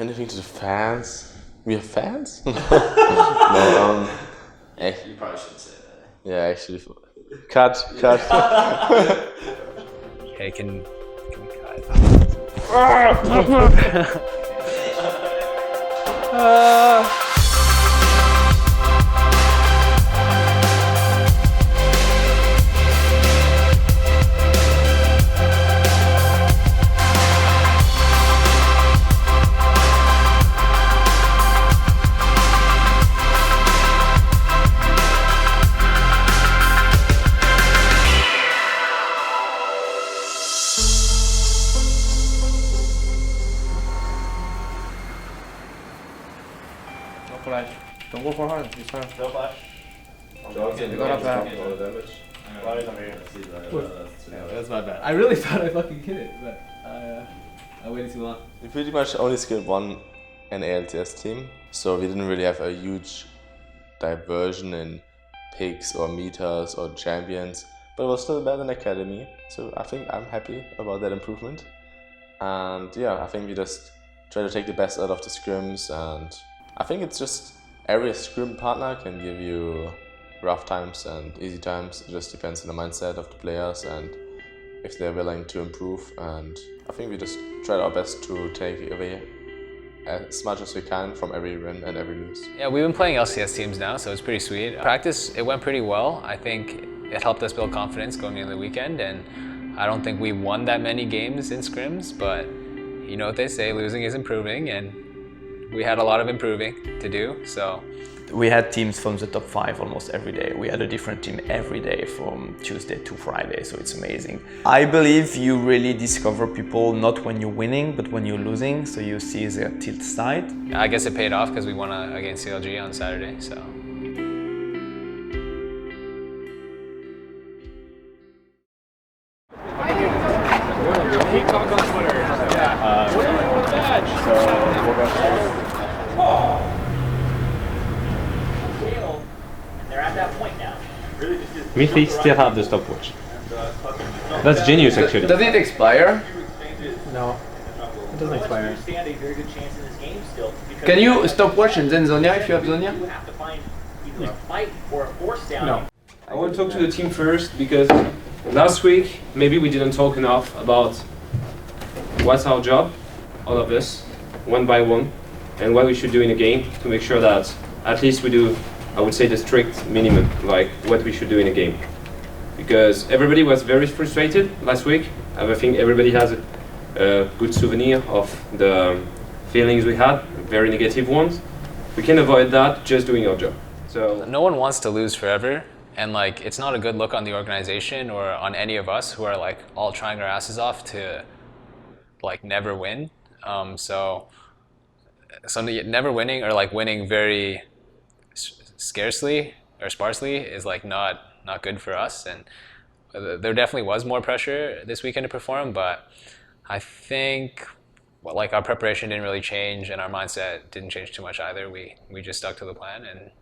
Anything to the fans? We have fans? No, You probably shouldn't say that. yeah, actually. Cut. Okay, can we cut? No flash. Don't go for hard. It's fine. No flash. You got up that. Yeah, that's my bad. I really thought I fucking hit it, but I waited too long. We pretty much only skilled one NALCS team, so we didn't really have a huge diversion in picks or meters or champions, but it was still better than Academy, so I think I'm happy about that improvement. And yeah, I think we just try to take the best out of the scrims, and I think it's just every scrim partner can give you rough times and easy times. It just depends on the mindset of the players and if they're willing to improve, and I think we just tried our best to take away as much as we can from every win and every lose. Yeah, we've been playing LCS teams now, so it's pretty sweet. Practice, it went pretty well. I think it helped us build confidence going into the weekend, and I don't think we won that many games in scrims, but you know what they say, losing is improving, and we had a lot of improving to do, so. We had teams from the top 5 almost every day. We had a different team every day from Tuesday to Friday, so it's amazing. I believe you really discover people not when you're winning, but when you're losing, so you see their tilt side. I guess it paid off because we won against CLG on Saturday, so. Mythic still have the stopwatch. That's genius, actually. Does it expire? No, it doesn't expire. Can you stop watch and then Zonia if you have Zonia? No. I want to talk to the team first because last week maybe we didn't talk enough about what's our job, all of us, one by one, and what we should do in a game to make sure that at least we do, I would say, the strict minimum, like what we should do in a game. Because everybody was very frustrated last week. I think everybody has a good souvenir of the feelings we had, very negative ones. We can avoid that just doing our job. So no one wants to lose forever, and like it's not a good look on the organization or on any of us who are like all trying our asses off to like never win. So never winning or like winning very scarcely or sparsely is like not good for us, and there definitely was more pressure this weekend to perform, but I think like our preparation didn't really change and our mindset didn't change too much either. We just stuck to the plan, and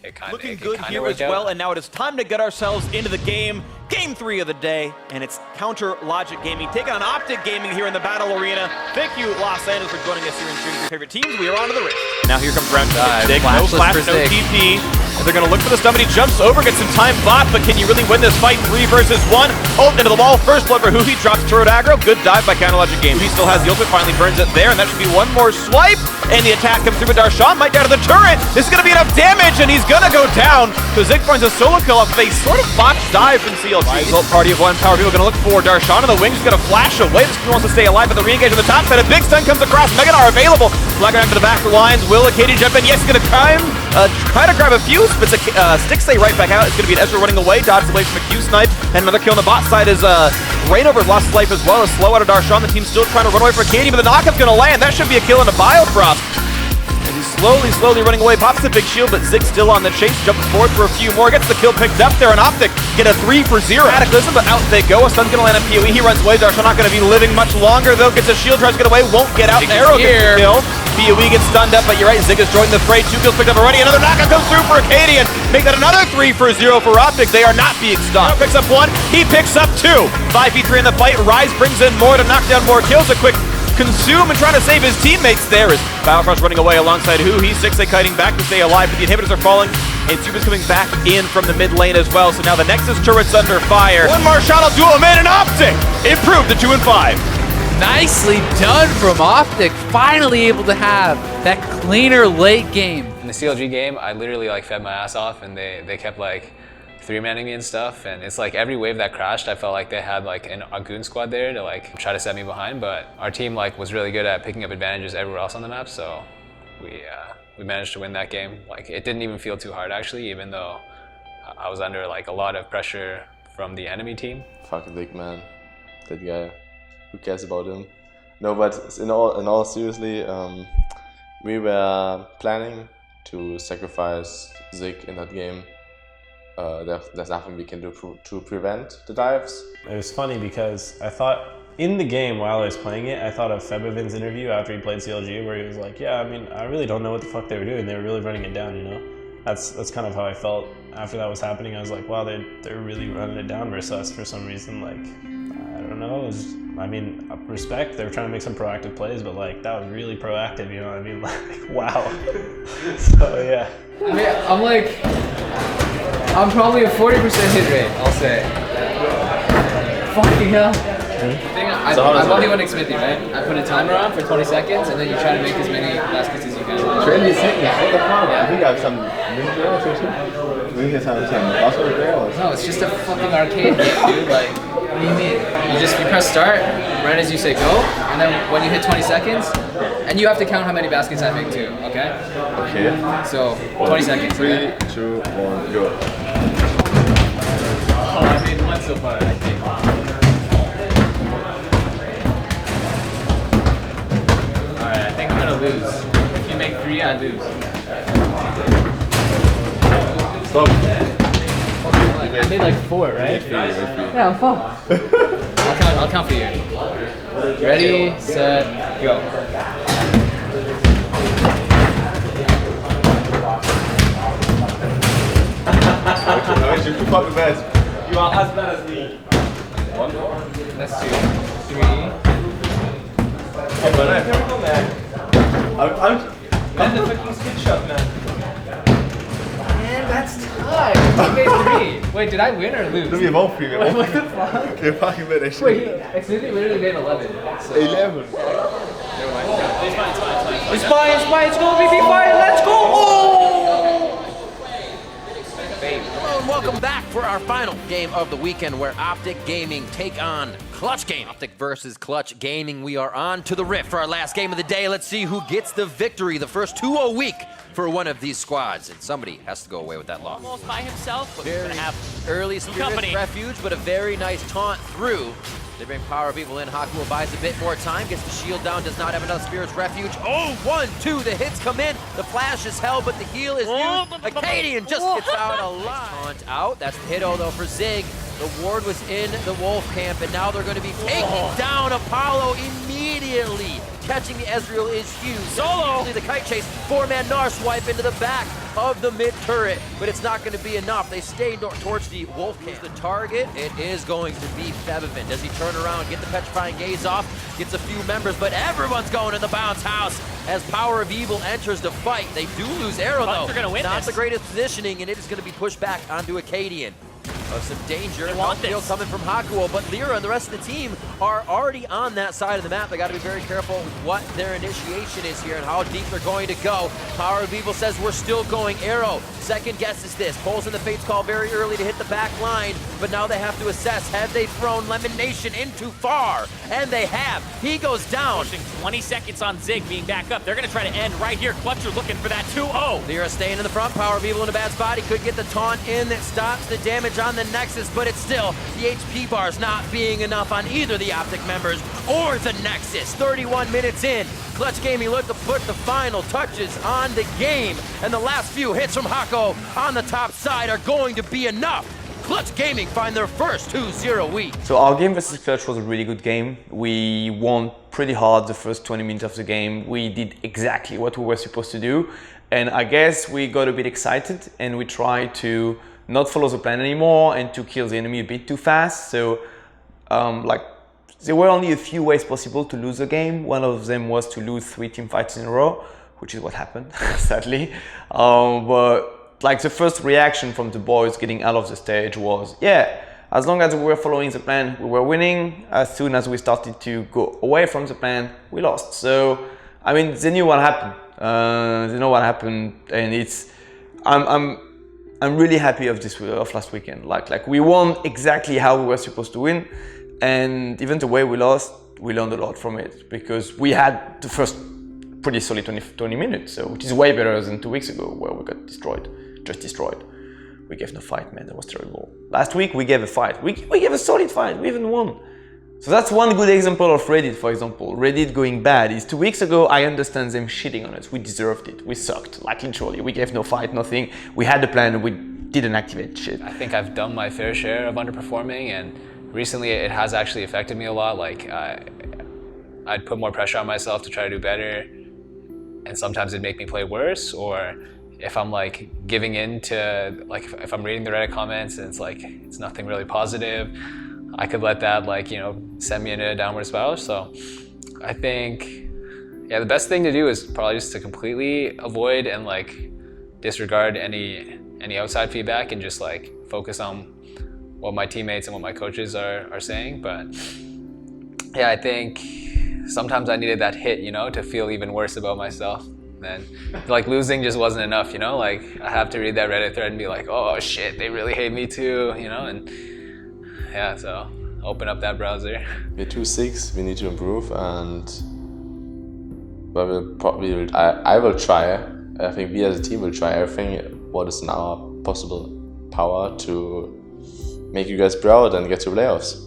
it kind of looking good here as well, and now it is time to get ourselves into the game. Game 3 of the day, and it's Counter Logic Gaming taking on OpTic Gaming here in the Battle Arena. Thank you, Los Angeles, for joining us here and streaming your favorite teams. We are on to the race. Now here comes round 2. Zig, no flash, no TP. And they're going to look for the stun, but he jumps over, gets some time bot, but can you really win this fight? 3 versus 1. Ult into the wall. First blood for Huhi, drops turret aggro. Good dive by Counter Logic Gaming. He still has the ultimate, finally burns it there, and that should be one more swipe. And the attack comes through, but Darshan might down to the turret. This is going to be enough damage, and he's going to go down. So Zig finds a solo kill off of a sort of botched dive from CLG. Ult party of 1 power. People are going to look for Darshan on the wing. He's going to flash away. This team wants to stay alive, but the re-engage on the top side. A big stun comes across. Meganar available. Flag around to the back of the lines. Will Acadian jump in? Yes, he's going to try to grab a few, but Stick stay right back out. It's going to be an Ezra running away. Dodges away from a Q snipe. And another kill on the bot side is Rainover's lost his life as well. A slow out of Darshan. The team's still trying to run away from Acadian, but the knockup's going to land. That should be a kill into Biofrost. And he's slowly running away. Pops the big shield, but Zig's still on the chase. Jumping forward for a few more. Gets the kill picked up there. And OpTic get a 3 for 0. Cataclysm, but out they go. A stun's going to land on PoE. He runs away. Darshan not going to be living much longer, though. Gets a shield, tries to get away. Won't get out. And Arrow gets the kill. PoE gets stunned up, but you're right, Zig has joined the fray. 2 kills picked up already. Another knockout comes through for Acadian. Make that another 3 for 0 for OpTic. They are not being stunned. Picks up 1. He picks up 2. 5v3 in the fight. Rise brings in more to knock down more kills. A quick consume and trying to save his teammates there as Battlecrush running away alongside Who. He's 6A kiting back to stay alive, but the inhibitors are falling, and Zuba's coming back in from the mid lane as well. So now the Nexus turret's under fire. One more shot will do him in, and OpTic improved to 2-5. Nicely done from OpTic, finally able to have that cleaner late game. In the CLG game, I literally like fed my ass off, and they kept like 3-manning me and stuff, and it's like every wave that crashed, I felt like they had like a goon squad there to like try to set me behind, but our team like was really good at picking up advantages everywhere else on the map, so we managed to win that game. Like it didn't even feel too hard actually, even though I was under like a lot of pressure from the enemy team. Fucking big man, that guy. Who cares about him? No, but in all seriously, we were planning to sacrifice Zig in that game. There's nothing we can do to prevent the dives. It was funny because I thought in the game while I was playing it, I thought of Febivin's interview after he played CLG where he was like, yeah, I mean, I really don't know what the fuck they were doing. They were really running it down, you know? That's kind of how I felt after that was happening. I was like, wow, they're really running it down versus us for some reason. Like, I don't know. I mean, respect. They were trying to make some proactive plays, but like that was really proactive, you know what I mean? Like, wow. So yeah. I mean, I'm probably a 40% hit rate, I'll say. Fucking hell. I'm only winning Smithy, right? I put a timer on for 20 seconds, and then you try to make as many baskets as you can. 20 seconds? What the fuck? Yeah. You got some ninja or something? We can have some muscle there or something? No, it's just a fucking arcade game, dude. Like, what do you mean? You press start right as you say go, and then when you hit 20 seconds, and you have to count how many baskets I make too, okay? Okay. So, 20 seconds. 3, Okay? 2, 1, go. Oh, I made one so far, I think. Alright, I think I'm gonna lose. If you make 3, I lose. Stop. I made like 4, right? Yeah, I'm fucked. I'll count for you. Ready, set, go. No, you're too fucking bad. You are as bad as me. 1 more. That's 2, 3. Hey, man, here we go, man. And the fucking spin shot, man. Man, that's tied. I made 3. Wait, did I win or lose? No, we both free. Wait, what the fuck? Okay, fucking bad, actually. Wait, Xfinity literally made 11. So. 11. It's fine, it's going to be fine, let's go! Oh! Hello and welcome back for our final game of the weekend where OpTic Gaming take on Clutch Gaming. OpTic versus Clutch Gaming. We are on to the Rift for our last game of the day. Let's see who gets the victory. The first 2-0 week for one of these squads, and somebody has to go away with that loss. Almost by himself, but Very he's gonna have early Spirit Refuge, but a very nice taunt through. They bring Power of Evil in. Hakuo buys a bit more time, gets the shield down, does not have another Spirit's Refuge. Oh, 1, 2, the hits come in. The flash is held, but the heal is used. Acadian just gets out alive. Taunt out, that's the hit-o though for Zig. The ward was in the Wolf camp, and now they're going to be taking down Apollo immediately. Catching the Ezreal is huge. Solo! The kite chase, 4-man Gnar swipe into the back of the mid turret, but it's not going to be enough. They stay towards the Wolf camp. The target, it is going to be Febivin. Does he turn around, get the Petrifying Gaze off, gets a few members, but everyone's going to the bounce house as Power of Evil enters the fight. They do lose Arrow though. They're gonna win not this. the greatest positioning, and it is going to be pushed back onto Acadian. Some danger. They want Kill this. coming from Hakuo, but Lyra and the rest of the team are already on that side of the map. They got to be very careful what their initiation is here and how deep they're going to go. Power of Evil says we're still going. Arrow, second guess is this. Pulls in the Fate's Call very early to hit the back line, but now they have to assess. Have they thrown Lemon Nation in too far? And they have. He goes down. pushing 20 seconds on Zig being back up. They're going to try to end right here. Clutch are looking for that 2-0. Lyra staying in the front. Power of Evil in a bad spot. He could get the taunt in that stops the damage on the Nexus, but it's still the HP bars not being enough on either the OpTic members or the Nexus. 31 minutes in, Clutch Gaming look to put the final touches on the game, and the last few hits from Hako on the top side are going to be enough. Clutch Gaming find their first 2-0 week. So our game versus Clutch was a really good game. We won pretty hard the first 20 minutes of the game. We did exactly what we were supposed to do, and I guess we got a bit excited and we tried to not follow the plan anymore and to kill the enemy a bit too fast. So like there were only a few ways possible to lose a game. One of them was to lose 3 team fights in a row, which is what happened, sadly. But like the first reaction from the boys getting out of the stage was, yeah, as long as we were following the plan, we were winning. As soon as we started to go away from the plan, we lost. So, I mean, they knew what happened. They know what happened, and I'm really happy of last weekend. Like we won exactly how we were supposed to win, and even the way we lost, we learned a lot from it because we had the first pretty solid 20 minutes, so which is way better than 2 weeks ago where we got destroyed. We gave no fight, man. That was terrible. Last week we gave a fight. We gave a solid fight. We even won. So that's one good example of Reddit, for example. Reddit going bad is 2 weeks ago. I understand them shitting on us. We deserved it. We sucked. Like literally, we gave no fight, nothing. We had the plan. We didn't activate shit. I think I've done my fair share of underperforming, and recently it has actually affected me a lot. Like I'd put more pressure on myself to try to do better, and sometimes it'd make me play worse. Or if I'm like giving in to, like if I'm reading the Reddit comments and it's like it's nothing really positive, I could let that like, you know, send me into a downward spiral. So I think, yeah, the best thing to do is probably just to completely avoid and like disregard any outside feedback and just like focus on what my teammates and what my coaches are saying. But yeah, I think sometimes I needed that hit, you know, to feel even worse about myself. And like losing just wasn't enough, you know, like I have to read that Reddit thread and be like, oh shit, they really hate me too, you know. And yeah, so open up that browser. We're 2-6, we need to improve, and I will try. I think we as a team will try everything what is in our possible power to make you guys proud and get to playoffs.